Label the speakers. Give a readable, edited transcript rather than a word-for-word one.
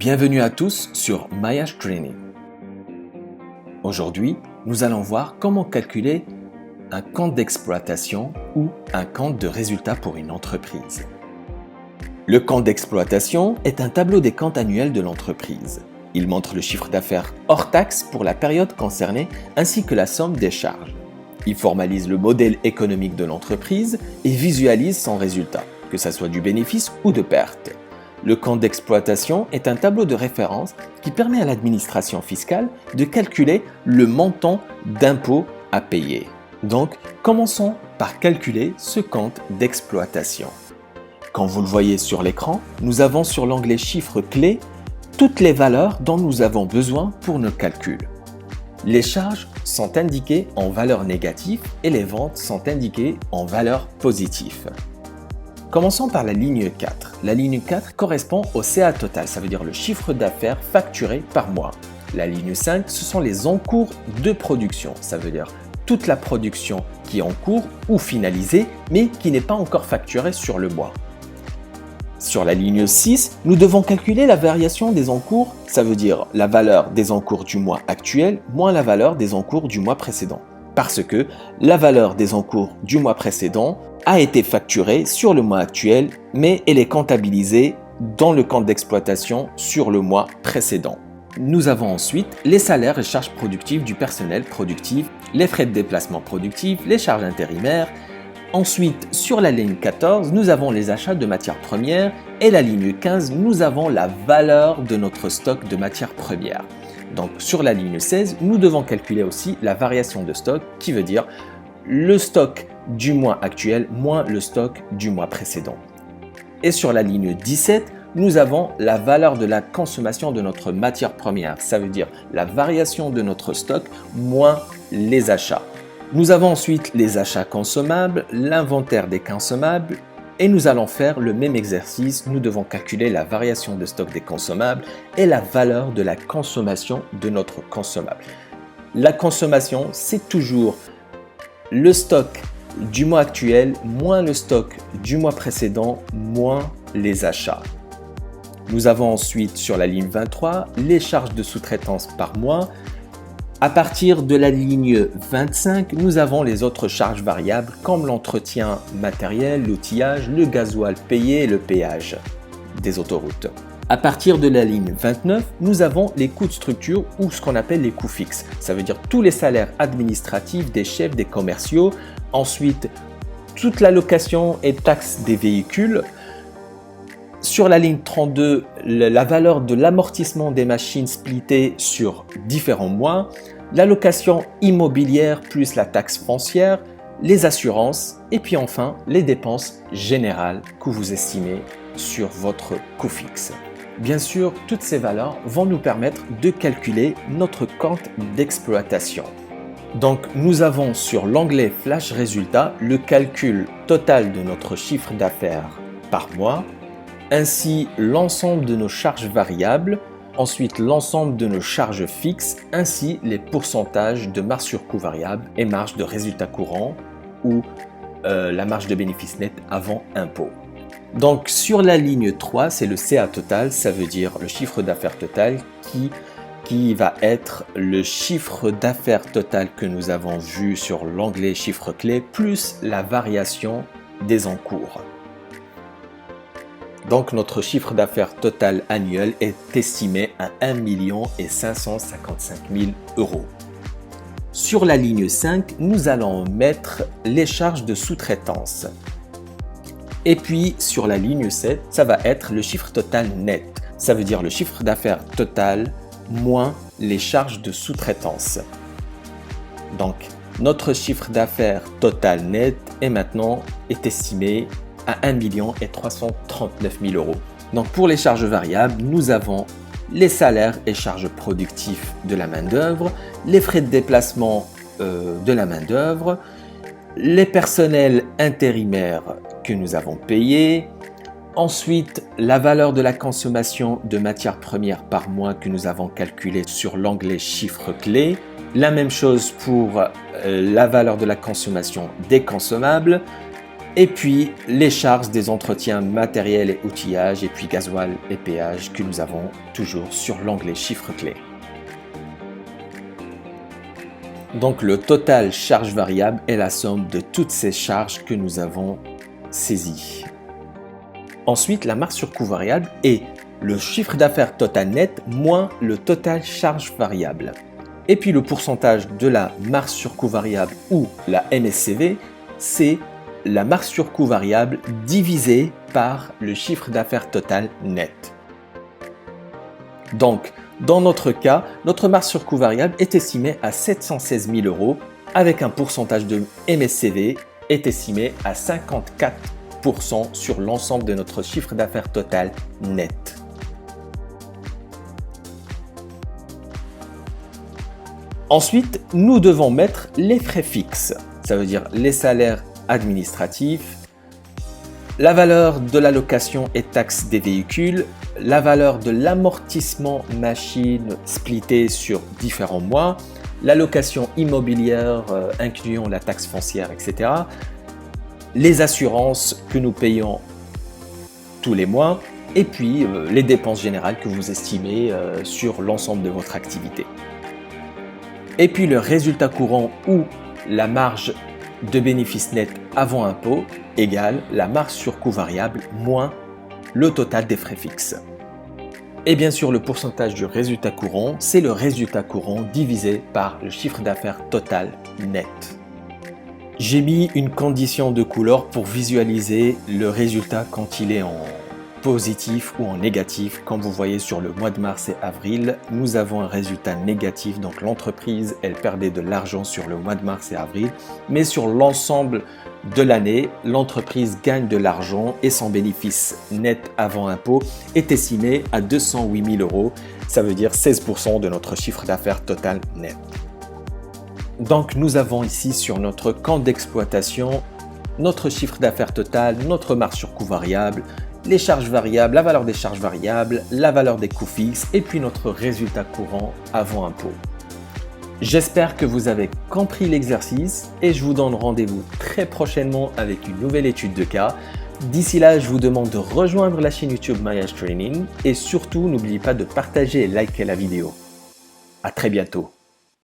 Speaker 1: Bienvenue à tous sur Mayash Training. Aujourd'hui, nous allons voir comment calculer un compte d'exploitation ou un compte de résultat pour une entreprise. Le compte d'exploitation est un tableau des comptes annuels de l'entreprise. Il montre le chiffre d'affaires hors taxe pour la période concernée ainsi que la somme des charges. Il formalise le modèle économique de l'entreprise et visualise son résultat, que ce soit du bénéfice ou de perte. Le compte d'exploitation est un tableau de référence qui permet à l'administration fiscale de calculer le montant d'impôts à payer. Donc, commençons par calculer ce compte d'exploitation. Comme vous le voyez sur l'écran, nous avons sur l'onglet chiffres clés toutes les valeurs dont nous avons besoin pour nos calculs. Les charges sont indiquées en valeur négative et les ventes sont indiquées en valeur positive. Commençons par la ligne 4. La ligne 4 correspond au CA total, ça veut dire le chiffre d'affaires facturé par mois. La ligne 5, ce sont les encours de production, ça veut dire toute la production qui est en cours ou finalisée, mais qui n'est pas encore facturée sur le mois. Sur la ligne 6, nous devons calculer la variation des encours, ça veut dire la valeur des encours du mois actuel moins la valeur des encours du mois précédent. Parce que la valeur des encours du mois précédent a été facturée sur le mois actuel, mais elle est comptabilisée dans le compte d'exploitation sur le mois précédent. Nous avons ensuite les salaires et charges productives du personnel productif, les frais de déplacement productif, les charges intérimaires. Ensuite, sur la ligne 14, nous avons les achats de matières premières et la ligne 15, nous avons la valeur de notre stock de matières premières. Donc sur la ligne 16, nous devons calculer aussi la variation de stock qui veut dire le stock du mois actuel moins le stock du mois précédent. Et sur la ligne 17, nous avons la valeur de la consommation de notre matière première. Ça veut dire la variation de notre stock moins les achats. Nous avons ensuite les achats consommables, l'inventaire des consommables et nous allons faire le même exercice. Nous devons calculer la variation de stock des consommables et la valeur de la consommation de notre consommable. La consommation, c'est toujours le stock du mois actuel moins le stock du mois précédent moins les achats. Nous avons ensuite sur la ligne 23 les charges de sous-traitance par mois. À partir de la ligne 25, nous avons les autres charges variables comme l'entretien matériel, l'outillage, le gasoil payé et le péage des autoroutes. À partir de la ligne 29, nous avons les coûts de structure ou ce qu'on appelle les coûts fixes. Ça veut dire tous les salaires administratifs des chefs, des commerciaux. Ensuite, toute la location et taxes des véhicules. Sur la ligne 32, la valeur de l'amortissement des machines splittées sur différents mois, la location immobilière plus la taxe foncière, les assurances et puis enfin les dépenses générales que vous estimez sur votre coût fixe. Bien sûr, toutes ces valeurs vont nous permettre de calculer notre compte d'exploitation. Donc, nous avons sur l'onglet Flash Résultats le calcul total de notre chiffre d'affaires par mois, ainsi l'ensemble de nos charges variables, ensuite l'ensemble de nos charges fixes, ainsi les pourcentages de marge sur coût variable et marge de résultat courant ou la marge de bénéfice net avant impôt. Donc sur la ligne 3, c'est le CA total, ça veut dire le chiffre d'affaires total qui va être le chiffre d'affaires total que nous avons vu sur l'onglet chiffres clés plus la variation des encours. Donc notre chiffre d'affaires total annuel est estimé à 1 555 000 €. Sur la ligne 5, nous allons mettre les charges de sous-traitance. Et puis sur la ligne 7, ça va être le chiffre total net. Ça veut dire le chiffre d'affaires total moins les charges de sous-traitance. Donc notre chiffre d'affaires total net est estimé à 1 339 000 €. Donc pour les charges variables, nous avons les salaires et charges productifs de la main-d'œuvre, les frais de déplacement de la main-d'œuvre, les personnels intérimaires que nous avons payés, ensuite la valeur de la consommation de matières premières par mois que nous avons calculée sur l'onglet chiffres clés, la même chose pour la valeur de la consommation des consommables, Et puis les charges des entretiens matériels et outillage, et puis gasoil et péage que nous avons toujours sur l'onglet chiffres clés. Donc le total charge variable est la somme de toutes ces charges que nous avons saisies. Ensuite, la marge sur coût variable est le chiffre d'affaires total net moins le total charge variable. Et puis le pourcentage de la marge sur coût variable ou la MSCV, c'est la marge sur coût variable divisée par le chiffre d'affaires total net. Donc, dans notre cas, notre marge sur coût variable est estimée à 716 000 € avec un pourcentage de MSCV est estimé à 54% sur l'ensemble de notre chiffre d'affaires total net. Ensuite, nous devons mettre les frais fixes, ça veut dire les salaires administratifs, la valeur de la location et taxes des véhicules, la valeur de l'amortissement machine splitté sur différents mois, la location immobilière incluant la taxe foncière, etc. Les assurances que nous payons tous les mois et puis les dépenses générales que vous estimez sur l'ensemble de votre activité. Et puis le résultat courant ou la marge de bénéfice net avant impôt égale la marge sur coût variable moins le total des frais fixes. Et bien sûr, le pourcentage du résultat courant, c'est le résultat courant divisé par le chiffre d'affaires total net. J'ai mis une condition de couleur pour visualiser le résultat quand il est en positif ou en négatif. Comme vous voyez sur le mois de mars et avril, nous avons un résultat négatif. Donc l'entreprise, elle perdait de l'argent sur le mois de mars et avril. Mais sur l'ensemble de l'année, l'entreprise gagne de l'argent et son bénéfice net avant impôt est estimé à 208 000 €. Ça veut dire 16% de notre chiffre d'affaires total net. Donc nous avons ici sur notre compte d'exploitation notre chiffre d'affaires total, notre marge sur coût variable, les charges variables, la valeur des charges variables, la valeur des coûts fixes et puis notre résultat courant avant impôt. J'espère que vous avez compris l'exercice et je vous donne rendez-vous très prochainement avec une nouvelle étude de cas. D'ici là, je vous demande de rejoindre la chaîne YouTube Maillage Training et surtout n'oubliez pas de partager et liker la vidéo. À très bientôt.